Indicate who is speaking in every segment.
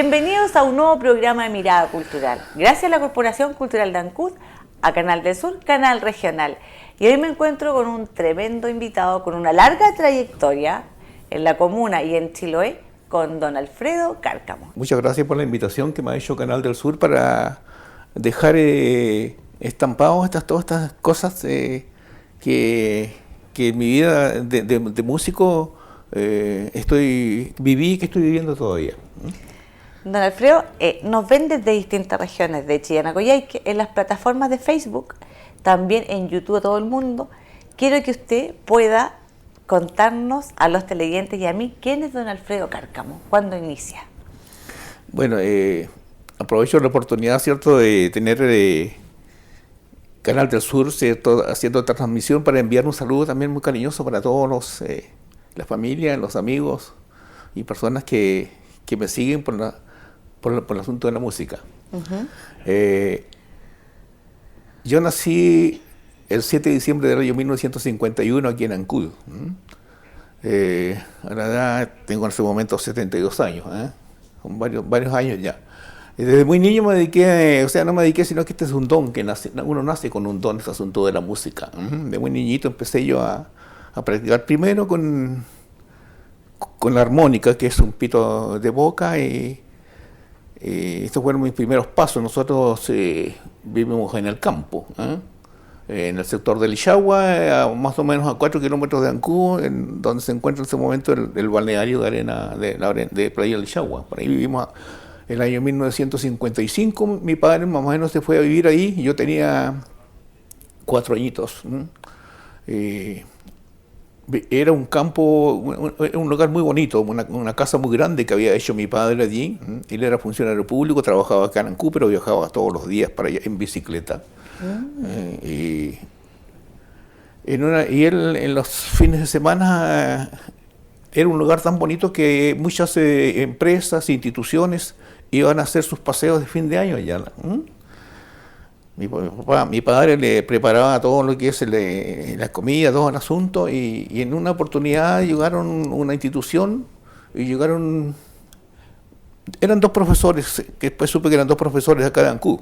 Speaker 1: Bienvenidos a un nuevo programa de Mirada Cultural. Gracias a la Corporación Cultural de Ancud, a Canal del Sur, Canal Regional. Y hoy me encuentro con un tremendo invitado con una larga trayectoria en la comuna y en Chiloé, con don Alfredo Cárcamo.
Speaker 2: Muchas gracias por la invitación que me ha hecho Canal del Sur para dejar estampados todas estas cosas que en mi vida de músico viví y que estoy viviendo todavía.
Speaker 1: Don Alfredo, nos ven desde distintas regiones de Chillán a Coyhaique, en las plataformas de Facebook, también en YouTube a todo el mundo. Quiero que usted pueda contarnos a los televidentes y a mí quién es don Alfredo Cárcamo, cuándo inicia.
Speaker 2: Bueno, aprovecho la oportunidad, ¿cierto?, de tener Canal del Sur, ¿cierto?, haciendo esta transmisión para enviar un saludo también muy cariñoso para todos la familia, los amigos y personas que me siguen por el asunto de la música. Yo nací el 7 de diciembre del año 1951 aquí en Ancud. A la edad, tengo en ese momento 72 años, con varios años ya. Y desde muy niño me dediqué, no me dediqué, sino que este es un don, uno nace con un don, este asunto de la música. De muy niñito empecé yo a practicar primero con la armónica, que es un pito de boca, y estos fueron mis primeros pasos. Nosotros vivimos en el campo, en el sector del Ixagua, más o menos a 4 kilómetros de Ancud, en donde se encuentra en ese momento el balneario de arena de Playa del Ixagua. Por ahí vivimos el año 1955, mi padre más o menos se fue a vivir ahí, y yo tenía 4 añitos. Era un campo, un lugar muy bonito, una casa muy grande que había hecho mi padre allí. Él era funcionario público, trabajaba acá en Ancud, pero viajaba todos los días para allá en bicicleta. Y él en los fines de semana era un lugar tan bonito que muchas empresas, instituciones iban a hacer sus paseos de fin de año allá. Mi padre le preparaba todo lo que es la comida, todo el asunto, y en una oportunidad llegaron una institución y eran 2 profesores, que después supe que eran 2 profesores de acá de Ancud.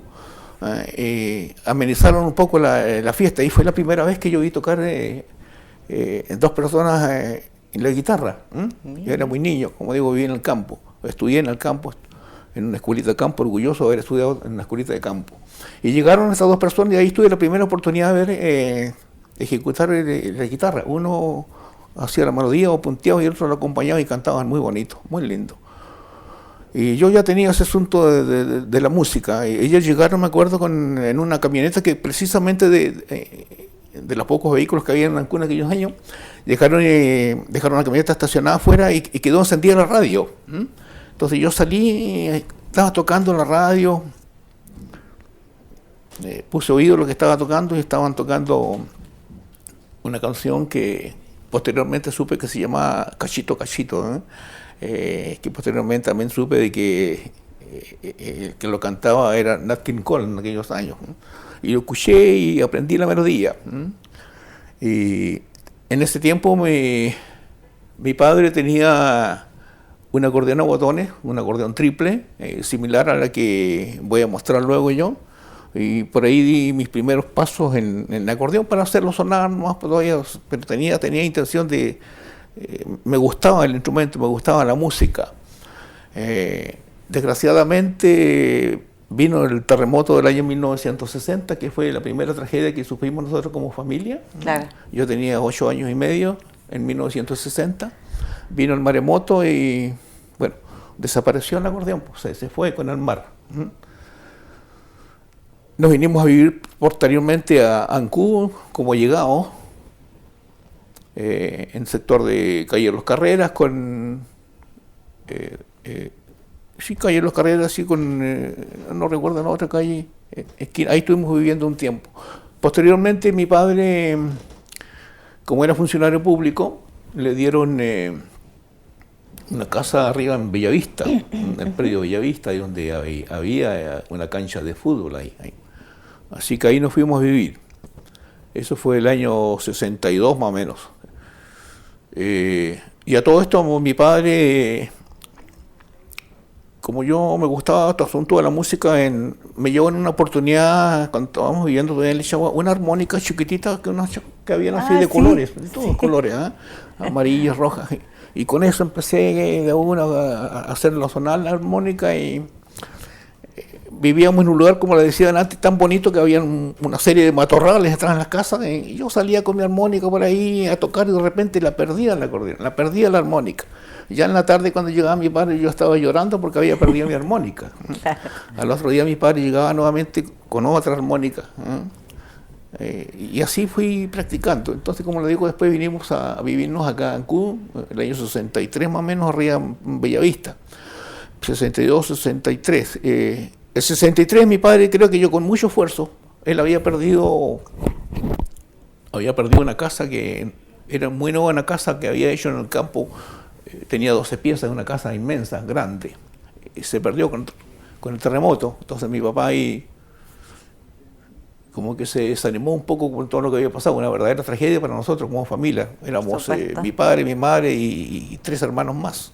Speaker 2: Amenizaron un poco la fiesta, y fue la primera vez que yo vi tocar 2 personas en la guitarra. Yo era muy niño, como digo, viví en el campo, estudié en el campo, en una escuelita de campo, orgulloso de haber estudiado en una escuelita de campo. Y llegaron esas 2 personas, y ahí tuve la primera oportunidad de ver ejecutar la guitarra. Uno hacía la melodía o punteaba y el otro lo acompañaba, y cantaban muy bonito, muy lindo. Y yo ya tenía ese asunto de la música. Ellos llegaron, me acuerdo, en una camioneta que precisamente de los pocos vehículos que había en Ancud en aquellos años, dejaron la camioneta estacionada afuera y quedó encendida la radio. Entonces yo salí, estaba tocando la radio, puse oído lo que estaba tocando, y estaban tocando una canción que posteriormente supe que se llamaba Cachito Cachito, que posteriormente también supe de que el que lo cantaba era Nat King Cole en aquellos años. Y lo escuché y aprendí la melodía. Y en ese tiempo mi padre tenía un acordeón a botones, un acordeón triple, similar a la que voy a mostrar luego yo. Y por ahí di mis primeros pasos en el acordeón para hacerlo sonar más todavía, pero tenía intención de... me gustaba el instrumento, me gustaba la música. Desgraciadamente vino el terremoto del año 1960, que fue la primera tragedia que sufrimos nosotros como familia.
Speaker 1: Claro.
Speaker 2: Yo tenía 8 años y medio en 1960. Vino el maremoto y, bueno, desapareció el acordeón, pues, se fue con el mar. Nos vinimos a vivir posteriormente a Ancud como llegados, en el sector de Calle Los Carreras, Calle Los Carreras, sí, no recuerdo la otra calle, ahí estuvimos viviendo un tiempo. Posteriormente mi padre, como era funcionario público, le dieron una casa arriba en Bellavista, en el predio Bellavista, donde había una cancha de fútbol ahí. Así que ahí nos fuimos a vivir. Eso fue el año 62 más o menos. Y a todo esto mi padre como yo me gustaba todo asunto de la música, me llevó en una oportunidad, cuando estábamos viviendo todavía en Lichagua, una armónica chiquitita que habían así de colores, de todos colores, amarillas, rojas. Y con eso empecé de una a hacerlo sonar la armónica y vivíamos en un lugar, como le decía antes, tan bonito que había una serie de matorrales detrás de las casas y yo salía con mi armónica por ahí a tocar y de repente la perdía el acordeón, la perdía la armónica. Ya en la tarde cuando llegaba mi padre yo estaba llorando porque había perdido mi armónica. Claro. Al otro día mi padre llegaba nuevamente con otra armónica. Y así fui practicando. Entonces, como le digo, después vinimos a vivirnos acá en Ancú, el año 63 más o menos, arriba en Bellavista. 62, 63. El 63 mi padre, creo que yo con mucho esfuerzo, él había perdido una casa que era muy nueva, una casa que había hecho en el campo. Tenía 12 piezas, una casa inmensa, grande, y se perdió con el terremoto. Entonces mi papá ahí como que se desanimó un poco con todo lo que había pasado, una verdadera tragedia para nosotros como familia. Éramos mi padre, mi madre y 3 hermanos más.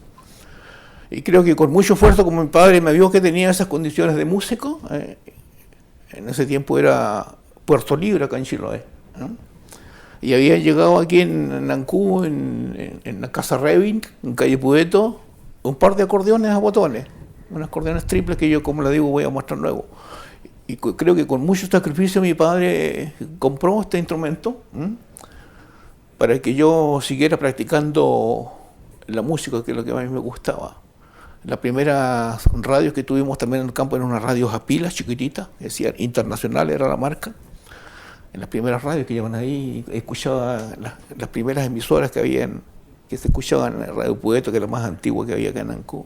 Speaker 2: Y creo que con mucho esfuerzo, como mi padre me vio que tenía esas condiciones de músico, en ese tiempo era Puerto Libre acá en Chiloé, ¿no? Y había llegado aquí en Ancú, en la casa Revin, en calle Pueto, un par de acordeones a botones, unos acordeones triples que yo, como le digo, voy a mostrar luego. Y creo que con mucho sacrificio mi padre compró este instrumento para que yo siguiera practicando la música, que es lo que más me gustaba. Las primeras radios que tuvimos también en el campo eran unas radios a pilas chiquititas, decían Internacional era la marca. En las primeras radios que llevan ahí, escuchaba las primeras emisoras que se escuchaban en Radio Pueto, que era la más antigua que había acá en Ancú.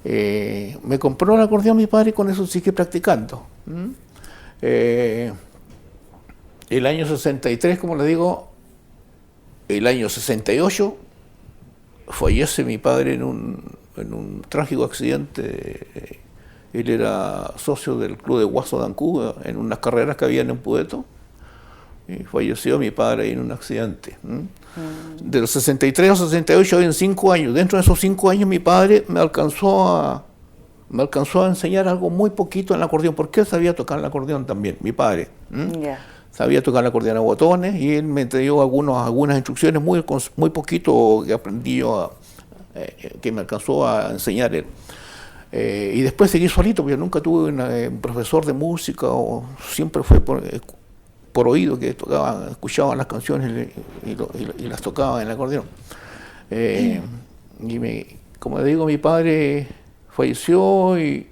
Speaker 2: Me compró el acordeón mi padre y con eso sigue practicando. El año 63, como le digo, el año 68, fallece mi padre en un trágico accidente. Él era socio del club de Guaso de Ancú en unas carreras que habían en Pueto. Y falleció mi padre en un accidente. Del 63 al 68, en 5 años. Dentro de esos 5 años mi padre me alcanzó a enseñar algo muy poquito en el acordeón, porque él sabía tocar el acordeón también, mi padre. Sabía tocar el acordeón a botones y él me dio algunas instrucciones muy poquito que aprendí yo, que me alcanzó a enseñar él. Y después seguí solito, porque yo nunca tuve un profesor de música, siempre fue por oído que escuchaban las canciones y las tocaban en el acordeón. Como digo, mi padre falleció y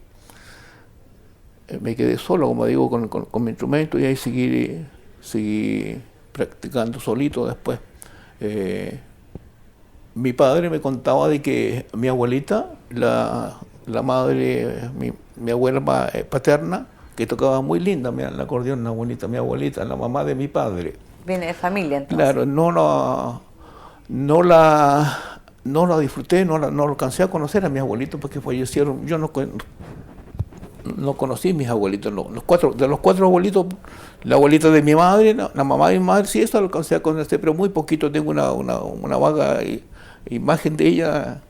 Speaker 2: me quedé solo, como digo, con mi instrumento, y ahí seguí practicando solito después. Mi padre me contaba de que mi abuelita, la madre, mi abuela paterna, que tocaba muy linda el acordeón, mi abuelita, la mamá de mi padre.
Speaker 1: Viene de familia, entonces.
Speaker 2: Claro, no la disfruté, no alcancé a conocer a mis abuelitos porque fallecieron. Yo no conocí a mis abuelitos, de los 4 abuelitos, la abuelita de mi madre, la mamá de mi madre, sí, eso lo alcancé a conocer, pero muy poquito. Tengo una vaga imagen de ella,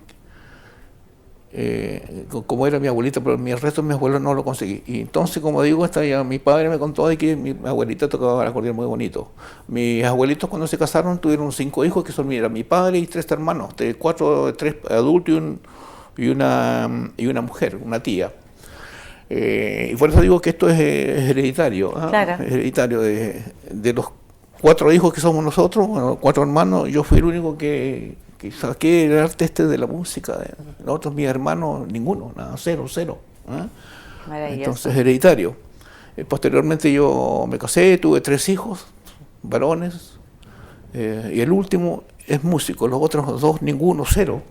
Speaker 2: como era mi abuelita, pero el resto de mis abuelos no lo conseguí. Y entonces, como digo, mi padre me contó de que mi abuelita tocaba el acordeón muy bonito. Mis abuelitos, cuando se casaron, tuvieron 5 hijos, que son mi padre y 3 hermanos, 3 adultos y una mujer, una tía. Y por eso digo que esto es hereditario. Claro. Es hereditario de los 4 hijos que somos nosotros, 4 hermanos. Yo fui el único que saqué el arte de la música. Los otros, mis hermanos, ninguno, nada, cero. Entonces, hereditario. Posteriormente yo me casé, tuve 3 hijos, varones, y el último es músico, los otros 2 ninguno, 0.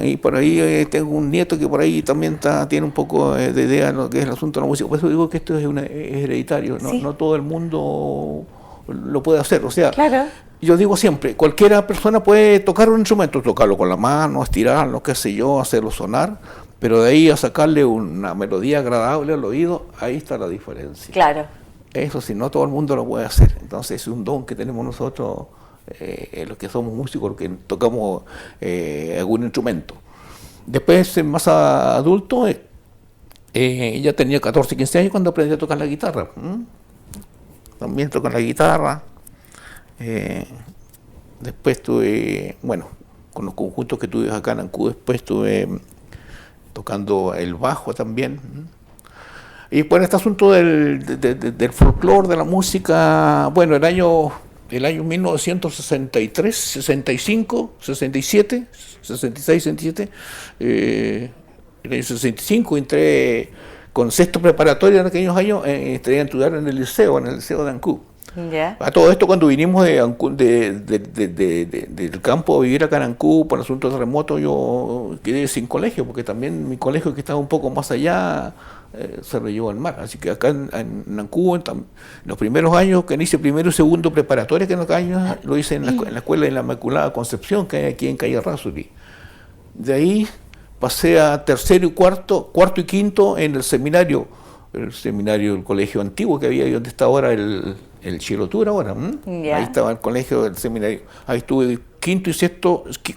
Speaker 2: Y por ahí tengo un nieto que por ahí también tiene un poco de idea de lo que es el asunto de la música. Por eso digo que esto es hereditario, ¿no? Sí. No todo el mundo lo puede hacer. O sea, claro. Yo digo siempre, cualquiera persona puede tocar un instrumento, tocarlo con la mano, estirarlo, qué sé yo, hacerlo sonar, pero de ahí a sacarle una melodía agradable al oído, ahí está la diferencia.
Speaker 1: Claro.
Speaker 2: Eso sí, no todo el mundo lo puede hacer. Entonces es un don que tenemos nosotros, los que somos músicos, los que tocamos algún instrumento. Después, más adulto, ya tenía 14, 15 años cuando aprendí a tocar la guitarra. También toco la guitarra. Después tuve, bueno, con los conjuntos que tuve acá en Ancud, después estuve tocando el bajo también. Y bueno, este asunto del folclore, de la música, bueno, el año 1963, 65, 67, 66, 67, el año 65 entré con sexto preparatorio en aquellos años, entré a estudiar en el liceo de Ancud.
Speaker 1: Ya.
Speaker 2: A todo esto cuando vinimos del campo a vivir acá en Ancud por asuntos de terremoto, yo quedé sin colegio, porque también mi colegio, que estaba un poco más allá, se lo llevó al mar. Así que acá en Ancud, en los primeros años, que hice primero y segundo preparatoria, que en los años lo hice en la escuela de la Inmaculada Concepción, que hay aquí en Calle Errázuriz. De ahí pasé a tercero y cuarto y quinto en el seminario del colegio antiguo que había ahí donde está ahora el Chilotur ahora.
Speaker 1: Yeah.
Speaker 2: Ahí estaba el colegio del seminario. Ahí estuve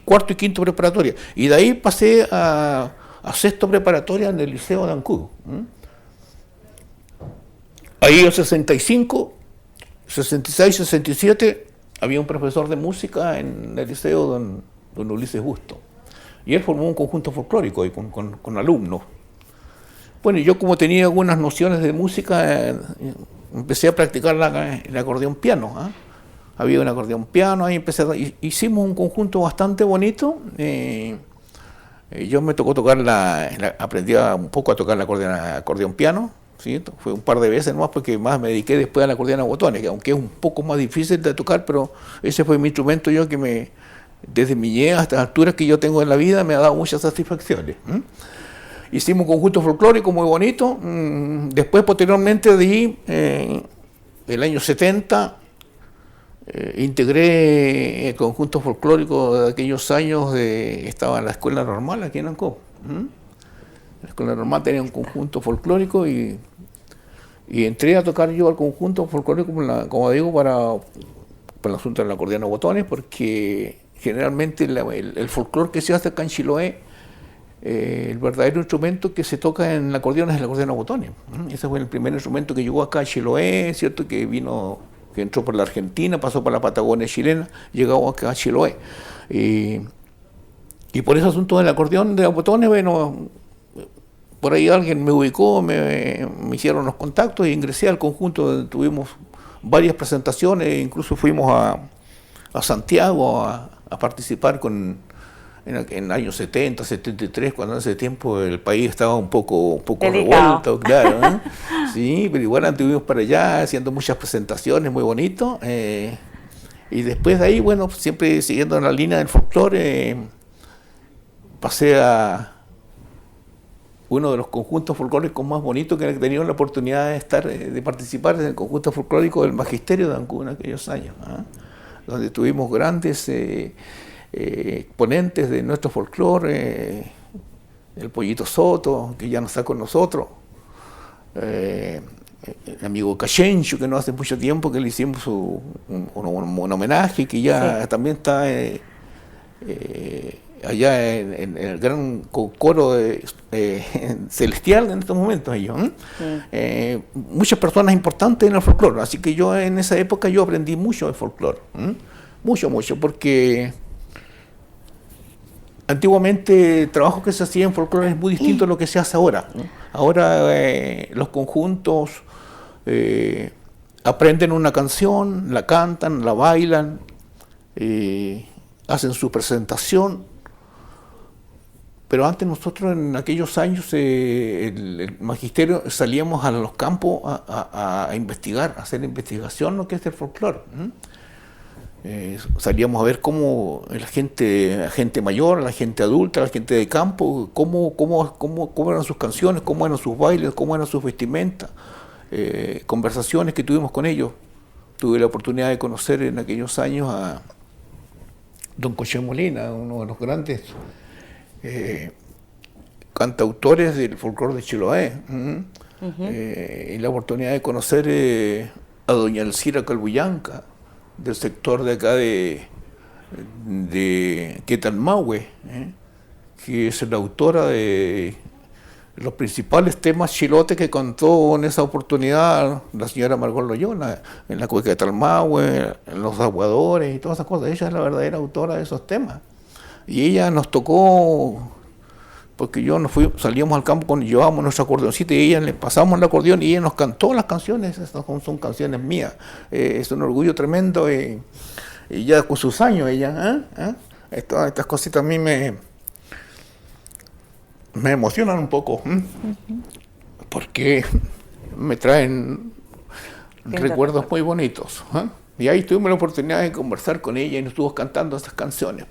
Speaker 2: cuarto y quinto preparatoria. Y de ahí pasé a sexto preparatoria en el liceo de Ancud. Ahí en 65, 66, 67 había un profesor de música en el liceo, don Ulises Busto. Y él formó un conjunto folclórico ahí con alumnos. Bueno, yo como tenía algunas nociones de música, empecé a practicar el acordeón piano. Había un acordeón piano, ahí hicimos un conjunto bastante bonito. Yo me tocó aprendí un poco a tocar el acordeón piano, ¿sí? Fue un par de veces nomás, porque más me dediqué después al acordeón a botones, que aunque es un poco más difícil de tocar, pero ese fue mi instrumento desde mi niñez hasta las alturas que yo tengo en la vida, me ha dado muchas satisfacciones. Hicimos un conjunto folclórico muy bonito. Después, posteriormente, de ahí, el año 70, integré el conjunto folclórico de aquellos años. Estaba en la escuela normal aquí en Ancud. La escuela normal tenía un conjunto folclórico y entré a tocar yo al conjunto folclórico, como digo, para el asunto del acordeón a botones, porque generalmente el folclore que se hace acá en Chiloé, el verdadero instrumento que se toca en el acordeón es el acordeón a botones. Ese fue el primer instrumento que llegó acá a Chiloé, ¿cierto? Que entró por la Argentina, pasó por la Patagonia chilena, llegó acá a Chiloé. Y por ese asunto del acordeón de botones, bueno, por ahí alguien me ubicó, me hicieron los contactos y ingresé al conjunto donde tuvimos varias presentaciones, incluso fuimos a Santiago a participar en el año 70, 73, cuando en ese tiempo el país estaba un poco revuelto, claro. Sí, pero igual anduvimos para allá haciendo muchas presentaciones, muy bonito. Y después de ahí, bueno, siempre siguiendo en la línea del folclore, pasé a uno de los conjuntos folclóricos más bonitos que he tenido la oportunidad de participar en el conjunto folclórico del Magisterio de Ancud en aquellos años, donde tuvimos grandes exponentes de nuestro folclore, el Pollito Soto, que ya no está con nosotros, el amigo Cachencho, que no hace mucho tiempo que le hicimos un homenaje, que ya también está allá en el gran coro celestial en estos momentos ellos. Muchas personas importantes en el folclore, así que yo en esa época yo aprendí mucho de folclore, mucho, porque antiguamente el trabajo que se hacía en folclore es muy distinto a lo que se hace ahora. Ahora los conjuntos aprenden una canción, la cantan, la bailan, hacen su presentación. Pero antes nosotros en aquellos años, el magisterio, salíamos a los campos a investigar, a hacer investigación lo que es el folclore. Salíamos a ver cómo la gente mayor, la gente adulta, la gente de campo, cómo eran sus canciones, cómo eran sus bailes, cómo eran sus vestimentas, conversaciones que tuvimos con ellos. Tuve la oportunidad de conocer en aquellos años a don Coche Molina, uno de los grandes cantautores del folclore de Chiloé. Y la oportunidad de conocer a doña Elcira Calbuyanca, del sector de acá de Quetalmahue, que es la autora de los principales temas chilotes que contó en esa oportunidad la señora Margot Loyola, en la cueca de Talmahue, en Los Aguadores y todas esas cosas. Ella es la verdadera autora de esos temas. Y ella nos tocó, porque salíamos al campo, llevábamos nuestro acordeoncito y ella le pasamos el acordeón y ella nos cantó las canciones. Estas son canciones mías. Es un orgullo tremendo y ya con sus años ella, estas cositas a mí me emocionan un poco, porque me traen recuerdos muy bonitos. Y ahí tuvimos la oportunidad de conversar con ella y nos estuvo cantando estas canciones.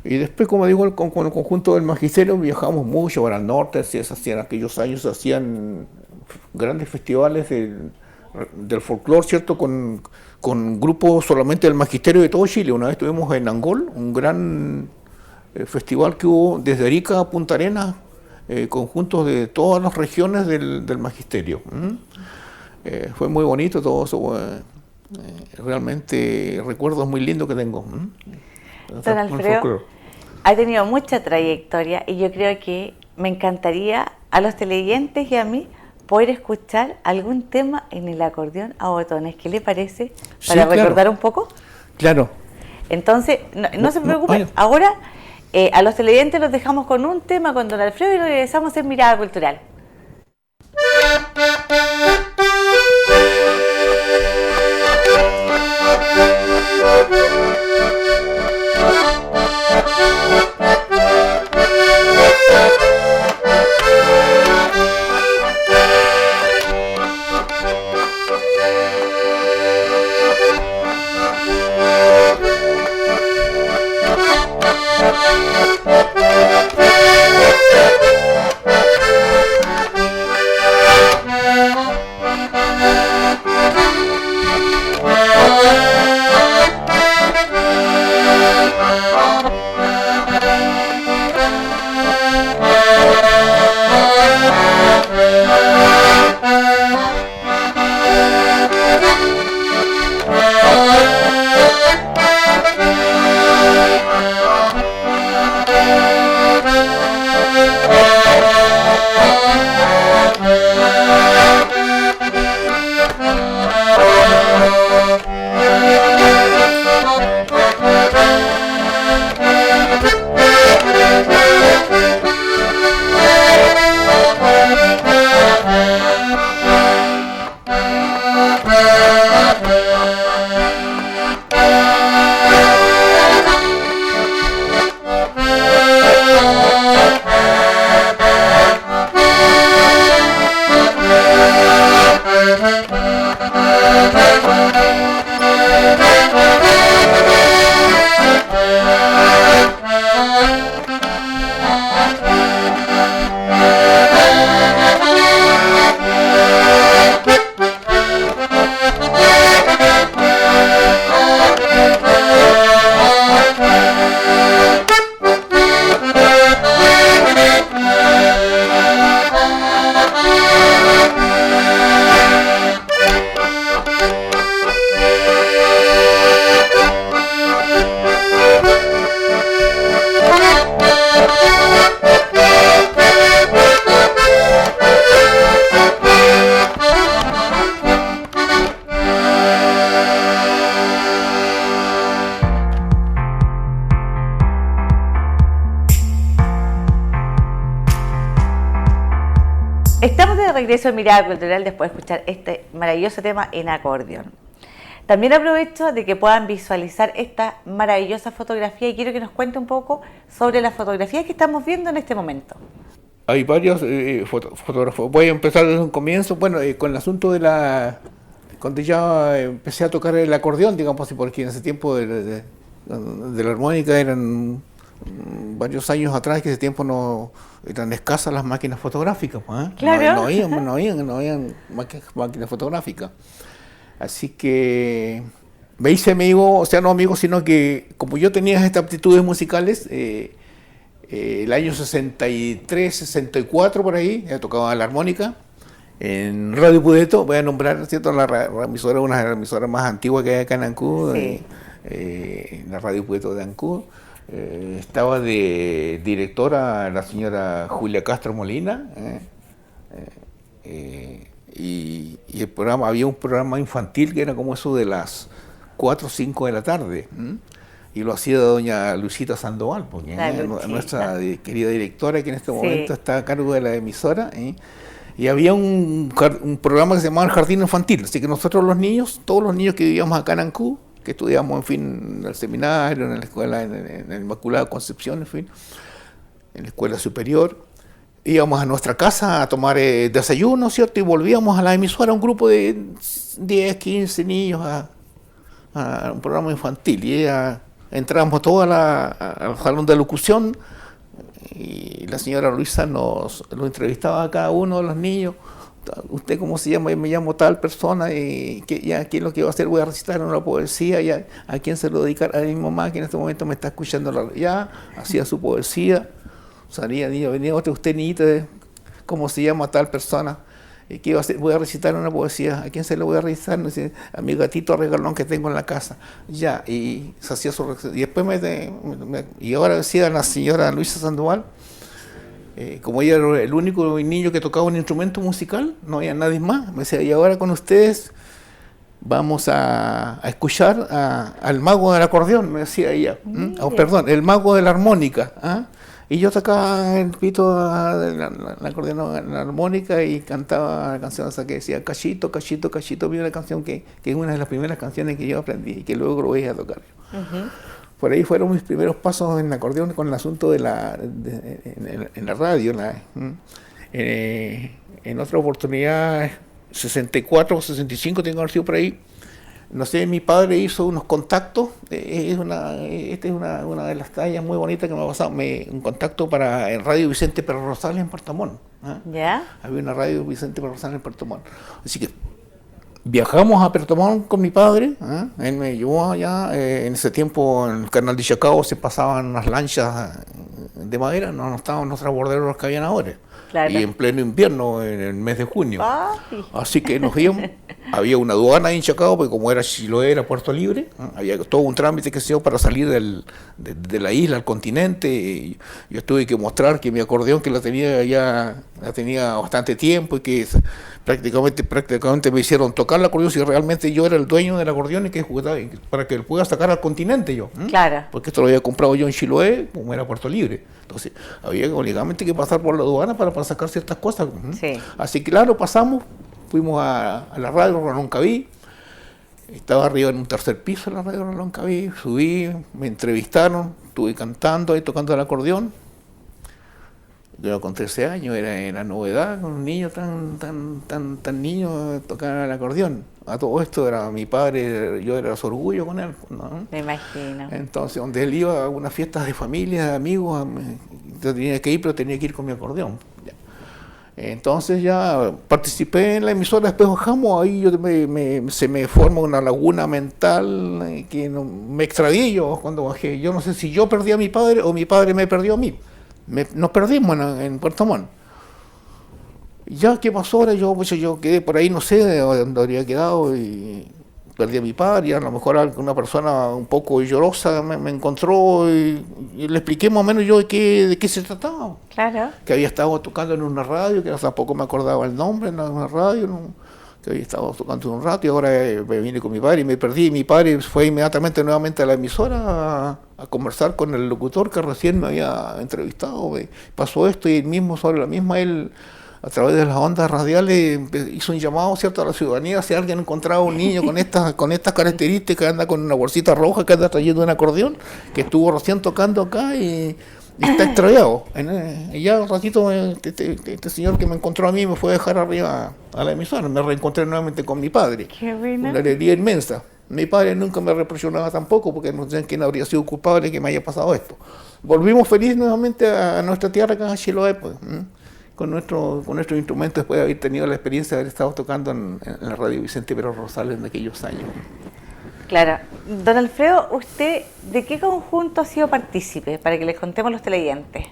Speaker 2: Y después, como digo, con el conjunto del Magisterio viajamos mucho para el norte. En aquellos años se hacían grandes festivales del folclore, ¿cierto? Con grupos solamente del Magisterio de todo Chile. Una vez estuvimos en Angol, un gran festival que hubo desde Arica a Punta Arenas, conjuntos de todas las regiones del Magisterio. Fue muy bonito todo eso, realmente recuerdos muy lindos que tengo.
Speaker 1: Don Alfredo ha tenido mucha trayectoria y yo creo que me encantaría a los televidentes y a mí poder escuchar algún tema en el acordeón a botones. ¿Qué le parece? Para recordar un poco.
Speaker 2: Claro.
Speaker 1: Entonces, no se preocupen, ahora a los televidentes los dejamos con un tema con Don Alfredo y regresamos en Mirada Cultural. Estamos de regreso en Mirada Cultural después de escuchar este maravilloso tema en acordeón. También aprovecho de que puedan visualizar esta maravillosa fotografía y quiero que nos cuente un poco sobre las fotografías que estamos viendo en este momento.
Speaker 2: Hay varios fotógrafos. Voy a empezar desde un comienzo, bueno, con el asunto de cuando ya empecé a tocar el acordeón, digamos, porque en ese tiempo de la armónica eran varios años atrás, que ese tiempo no eran escasas las máquinas fotográficas, ¿eh?
Speaker 1: Claro.
Speaker 2: No habían máquinas fotográficas. Así que me hice amigo, o sea, no amigo, sino que como yo tenía estas aptitudes musicales, el año 63, 64 por ahí, tocaba la armónica en Radio Pudeto. Voy a nombrar, ¿cierto?, la emisora, una de las emisoras más antiguas que hay acá en Ancud, sí. La Radio Pudeto de Ancud. Estaba de directora la señora Julia Castro Molina, y el programa, había un programa infantil que era como eso de las 4 o 5 de la tarde, y lo hacía doña Luisita Sandoval, porque nuestra querida directora, que en este momento está a cargo de la emisora, y había un programa que se llamaba El Jardín Infantil, así que nosotros los niños, todos los niños que vivíamos acá en Ancú, que estudiamos, en fin, en el seminario, en la escuela, en la Inmaculada Concepción, en fin, en la escuela superior, íbamos a nuestra casa a tomar desayuno, ¿cierto? Y volvíamos a la emisora, un grupo de 10, 15 niños a un programa infantil. Y entramos todos al salón de locución y la señora Luisa nos entrevistaba a cada uno de los niños. ¿Usted cómo se llama? Yo me llamo tal persona, y ¿qué es lo que voy a hacer? Voy a recitar una poesía, ya, ¿a quién se lo dedicar? A mi mamá, que en este momento me está escuchando, ya, hacía su poesía, salía niño, venía otro, usted niñita, ¿cómo se llama tal persona? ¿Qué iba a hacer? Voy a recitar una poesía, ¿a quién se lo voy a recitar? No sé, a mi gatito regalón que tengo en la casa, ya, y se hacía su y después y ahora decía la señora Luisa Sandoval, como ella era el único niño que tocaba un instrumento musical, no había nadie más, me decía, y ahora con ustedes vamos a escuchar al mago del acordeón, me decía ella, perdón, el mago de la armónica, y yo tocaba el pito de la acordeón, la armónica, y cantaba la canción esa que decía Cachito, Cachito, Cachito, vi una canción que es una de las primeras canciones que yo aprendí y que luego lo voy a tocar. Por ahí fueron mis primeros pasos en el acordeón con el asunto en la radio. En otra oportunidad, 64 o 65, tengo que haber sido por ahí, no sé, mi padre hizo unos contactos, esta es una de las tallas muy bonitas que me ha pasado, un contacto para el Radio Vicente Pérez Rosales en Puerto Montt.
Speaker 1: ¿Ya?
Speaker 2: Había una radio Vicente Pérez Rosales en Puerto Montt. Así que viajamos a Puerto Montt con mi padre, él me llevó allá, en ese tiempo en el canal de Chacao se pasaban unas lanchas de madera, no estaban los transborderos que habían ahora. Claro. Y en pleno invierno, en el mes de junio. ¡Ay! Así que nos íbamos, había una aduana ahí en Chacao, porque como era Chiloé, era Puerto Libre, había todo un trámite que se dio para salir de la isla al continente. Y yo tuve que mostrar que mi acordeón, que la tenía bastante tiempo, y que prácticamente me hicieron tocar el acordeón, si realmente yo era el dueño del acordeón y que jugaba, para que lo pudiera sacar al continente yo.
Speaker 1: Claro.
Speaker 2: Porque esto lo había comprado yo en Chiloé, como era Puerto Libre. Entonces había obligadamente que pasar por la aduana para sacar ciertas cosas. Sí. Así que claro, pasamos, fuimos a la radio Reloncaví, estaba arriba en un tercer piso de la radio Reloncaví, subí, me entrevistaron, estuve cantando ahí, tocando el acordeón. Yo con 13 años era novedad, con un niño tan niño tocar el acordeón. A todo esto era mi padre, yo era su orgullo con él, ¿no?
Speaker 1: Me imagino.
Speaker 2: Entonces, donde él iba a unas fiestas de familia, de amigos, yo tenía que ir, pero tenía que ir con mi acordeón. Ya. Entonces ya participé en la emisora, después bajamos, ahí se me forma una laguna mental que me extravié yo cuando bajé. Yo no sé si yo perdí a mi padre o mi padre me perdió a mí. Nos perdimos en Puerto Montt. Ya, ¿qué pasó ahora? Yo quedé por ahí, no sé dónde habría quedado, y perdí a mi padre, y a lo mejor una persona un poco llorosa me encontró, y le expliqué más o menos yo de qué se trataba.
Speaker 1: Claro.
Speaker 2: Que había estado tocando en una radio, que tampoco me acordaba el nombre, en una radio, que había estado tocando un rato, y ahora me vine con mi padre y me perdí. Y mi padre fue inmediatamente nuevamente a la emisora a conversar con el locutor que recién me había entrevistado. Pasó esto, y él mismo, sobre la misma, él a través de las ondas radiales hizo un llamado, ¿cierto?, a la ciudadanía, si alguien encontraba un niño con estas características, anda con una bolsita roja, que anda trayendo un acordeón, que estuvo recién tocando acá y está extraviado. Y ya un ratito este señor que me encontró a mí me fue a dejar arriba a la emisora. Me reencontré nuevamente con mi padre.
Speaker 1: Qué buena.
Speaker 2: Una alegría inmensa. Mi padre nunca me reprochó nada tampoco, porque no sé quién habría sido culpable que me haya pasado esto. Volvimos feliz nuevamente a nuestra tierra, acá en Chiloé, pues, con nuestro instrumento, después de haber tenido la experiencia de haber estado tocando en la radio Vicente Pérez Rosales en aquellos años.
Speaker 1: Claro. Don Alfredo, ¿usted de qué conjunto ha sido partícipe? Para que les contemos a los televidentes.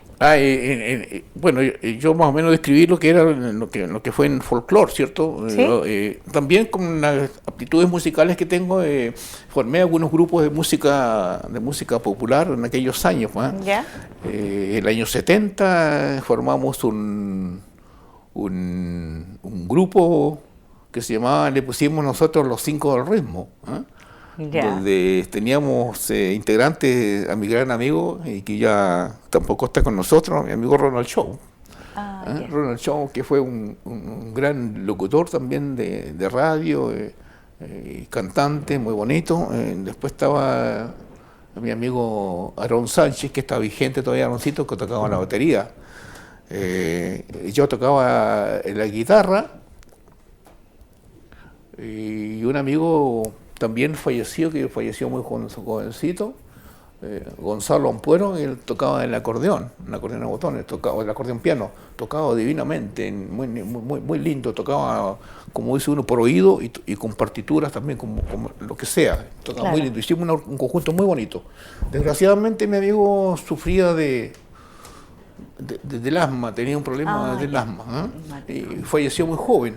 Speaker 2: Bueno, yo más o menos describí lo que era lo que fue en folclore, ¿cierto?
Speaker 1: ¿Sí?
Speaker 2: También con las aptitudes musicales que tengo, formé algunos grupos de música popular en aquellos años.
Speaker 1: ¿Ya?
Speaker 2: El año 70 formamos un grupo que se llamaba, le pusimos nosotros Los Cinco del Ritmo,
Speaker 1: Ya.
Speaker 2: donde teníamos integrantes a mi gran amigo, y que ya tampoco está con nosotros, mi amigo Ronald Shaw.
Speaker 1: Ya.
Speaker 2: Ronald Shaw, que fue un gran locutor también de radio, cantante, muy bonito. Después estaba mi amigo Aarón Sánchez, que está vigente todavía, Aaroncito, que tocaba la batería. Yo tocaba la guitarra, y un amigo también fallecido, que falleció muy jovencito, Gonzalo Ampuero, él tocaba el acordeón a botones, tocaba el acordeón piano, tocaba divinamente, muy lindo, tocaba, como dice uno, por oído y con partituras también, como lo que sea, tocaba
Speaker 1: Claro.
Speaker 2: muy lindo. Hicimos un conjunto muy bonito. Desgraciadamente mi amigo sufría del asma, tenía un problema del asma, y falleció muy joven.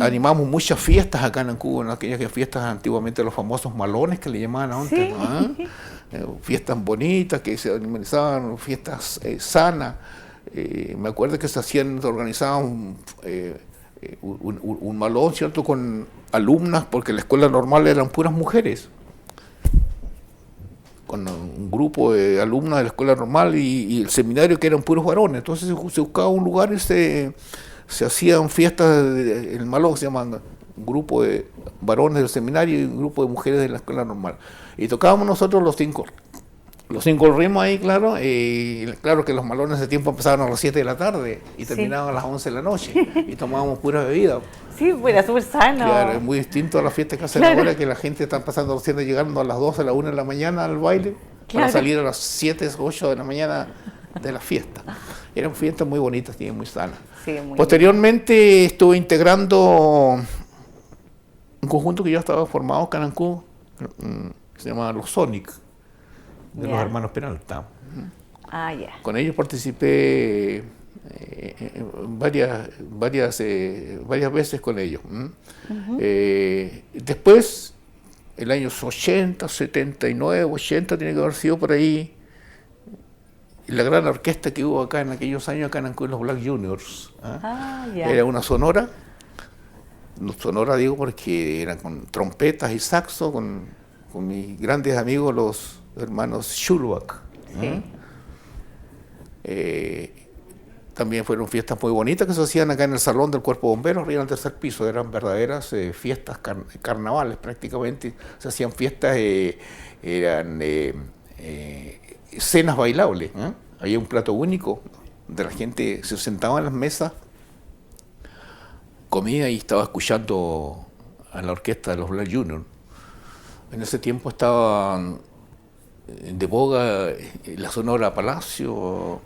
Speaker 2: Animamos muchas fiestas acá en Ancú, en aquellas fiestas antiguamente, los famosos malones que le llamaban antes,
Speaker 1: Sí.
Speaker 2: fiestas bonitas que se organizaban, fiestas sanas. Me acuerdo que se organizaban un malón, ¿cierto?, con alumnas, porque la escuela normal eran puras mujeres, con un grupo de alumnas de la escuela normal y el seminario, que eran puros varones. Entonces se buscaba un lugar y se hacían fiestas, el malón se llaman, un grupo de varones del seminario y un grupo de mujeres de la escuela normal. Y tocábamos nosotros los cinco ritmos ahí, claro, y claro que los malones de tiempo empezaban a las 7 de la tarde y terminaban a las 11 de la noche, y tomábamos pura bebida.
Speaker 1: Sí, pues era súper sano.
Speaker 2: Claro, es muy distinto a las fiestas que hacen ahora, que la gente está pasando recién, llegando a las 12, a la 1 de la mañana al baile, para salir a las 7, 8 de la mañana de la fiesta. Eran fiestas muy bonitas y muy sanas.
Speaker 1: Sí, muy
Speaker 2: Posteriormente estuve integrando un conjunto que ya estaba formado acá en Ancú, que se llama Los Sonic, de los hermanos Peralta.
Speaker 1: Ya.
Speaker 2: Con ellos participé varias veces con ellos. Después, el año 80, 79, 80, tiene que haber sido por ahí, la gran orquesta que hubo acá en aquellos años, acá en Ancú, los Black Juniors.
Speaker 1: Ya.
Speaker 2: Era una sonora digo porque era con trompetas y saxo, con mis grandes amigos, los hermanos Schulbach.
Speaker 1: Sí.
Speaker 2: También fueron fiestas muy bonitas que se hacían acá en el Salón del Cuerpo de Bomberos, arriba en el tercer piso. Eran verdaderas fiestas, carnavales prácticamente. Se hacían fiestas, eran cenas bailables. Había un plato único, donde la gente se sentaba en las mesas, comía y estaba escuchando a la orquesta de los Black Juniors. En ese tiempo estaban de boga la Sonora Palacio,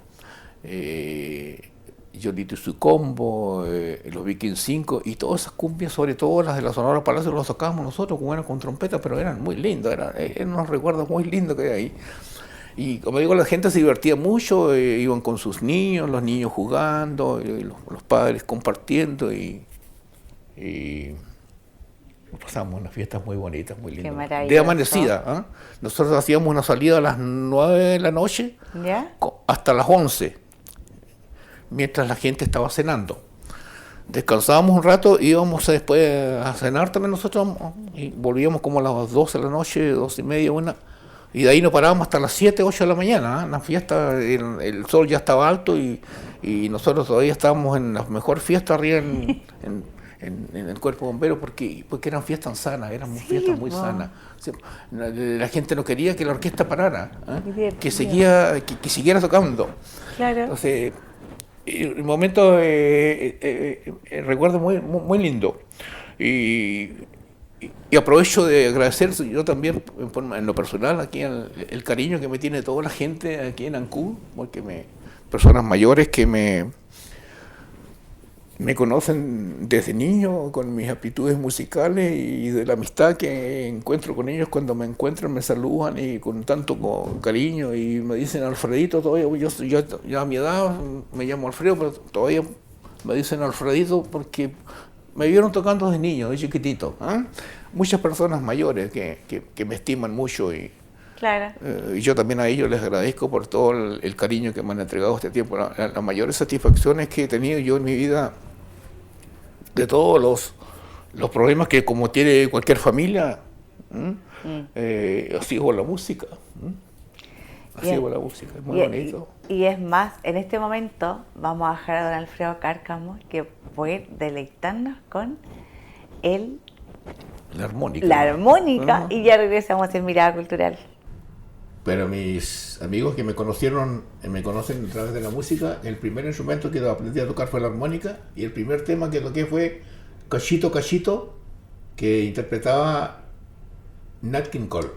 Speaker 2: Yolito y su combo, los Viking 5, y todas esas cumbias, sobre todo las de la Sonora Palacio, las tocábamos nosotros, como eran con trompeta, pero eran muy lindos, eran unos recuerdos muy lindos que hay ahí. Y como digo, la gente se divertía mucho, iban con sus niños, los niños jugando, los padres compartiendo, y pasamos unas fiestas muy bonitas, muy lindas.
Speaker 1: Qué maravilloso.
Speaker 2: De amanecida. Nosotros hacíamos una salida a las 9 de la noche,
Speaker 1: ¿Ya?
Speaker 2: hasta las 11, mientras la gente estaba cenando. Descansábamos un rato, íbamos después a cenar también nosotros, y volvíamos como a las 12 de la noche, 12 y media, 1, y de ahí nos parábamos hasta las 7, 8 de la mañana. La fiesta, el sol ya estaba alto, y nosotros todavía estábamos en la mejor fiesta arriba en el Cuerpo Bombero, porque eran fiestas sanas, eran fiestas muy sanas. La gente no quería que la orquesta parara, que siguiera tocando.
Speaker 1: Claro.
Speaker 2: Entonces, el momento, recuerdo muy lindo. Y aprovecho de agradecer yo también en lo personal aquí el cariño que me tiene toda la gente aquí en Ancú, porque personas mayores que me me conocen desde niño con mis aptitudes musicales y de la amistad que encuentro con ellos. Cuando me encuentran me saludan y con tanto cariño y me dicen Alfredito. Todavía yo ya a mi edad me llamo Alfredo, pero todavía me dicen Alfredito porque me vieron tocando desde niño, de chiquitito. Muchas personas mayores que me estiman mucho y
Speaker 1: claro.
Speaker 2: Y yo también a ellos les agradezco por todo el cariño que me han entregado este tiempo. Las mayores satisfacciones que he tenido yo en mi vida, de todos los problemas que como tiene cualquier familia, ha sido la música. Ha sido la música, es muy bonito.
Speaker 1: Y es más, en este momento vamos a dejar a don Alfredo Cárcamo que puede deleitarnos con
Speaker 2: la armónica.
Speaker 1: La armónica, y ya regresamos en Mirada Cultural.
Speaker 2: Pero mis amigos que me conocen a través de la música, el primer instrumento que aprendí a tocar fue la armónica, y el primer tema que toqué fue Cachito Cachito, que interpretaba Nat King Cole.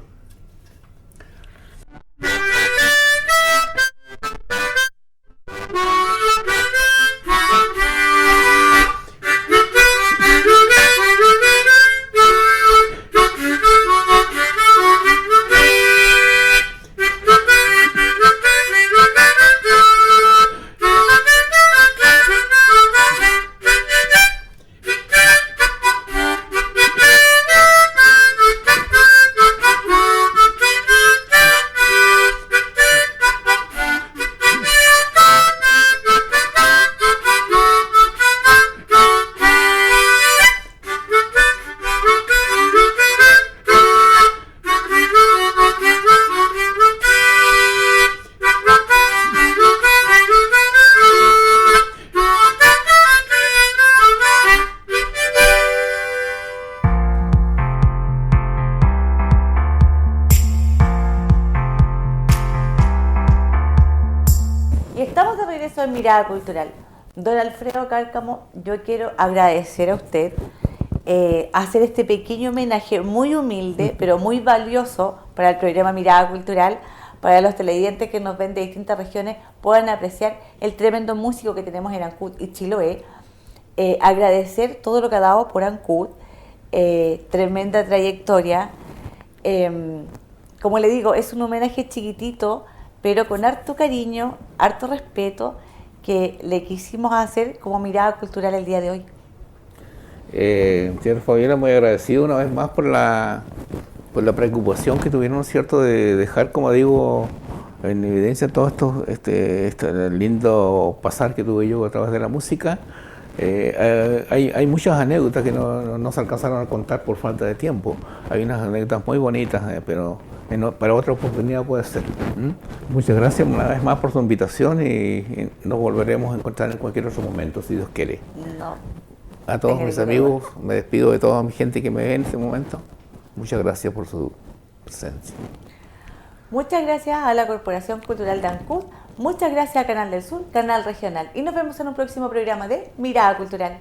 Speaker 1: Mirada Cultural. Don Alfredo Cárcamo, yo quiero agradecer a usted hacer este pequeño homenaje muy humilde, pero muy valioso para el programa Mirada Cultural, para los televidentes que nos ven de distintas regiones, puedan apreciar el tremendo músico que tenemos en Ancud y Chiloé. Agradecer todo lo que ha dado por Ancud, tremenda trayectoria. Como le digo, es un homenaje chiquitito, pero con harto cariño, harto respeto, que le quisimos hacer como Mirada Cultural el día de hoy.
Speaker 2: Señor Fabiola, muy agradecido una vez más por la preocupación que tuvieron, ¿cierto?, de dejar, como digo, en evidencia todo este lindo pasar que tuve yo a través de la música. Hay muchas anécdotas que no se alcanzaron a contar por falta de tiempo. Hay unas anécdotas muy bonitas, pero para otra oportunidad puede ser. Muchas gracias una vez más por su invitación y nos volveremos a encontrar en cualquier otro momento, si Dios quiere. A todos mis amigos, me despido de toda mi gente que me ve en este momento. Muchas gracias por su presencia.
Speaker 1: Muchas gracias a la Corporación Cultural de Ancud, muchas gracias a Canal del Sur, Canal Regional, y nos vemos en un próximo programa de Mirada Cultural.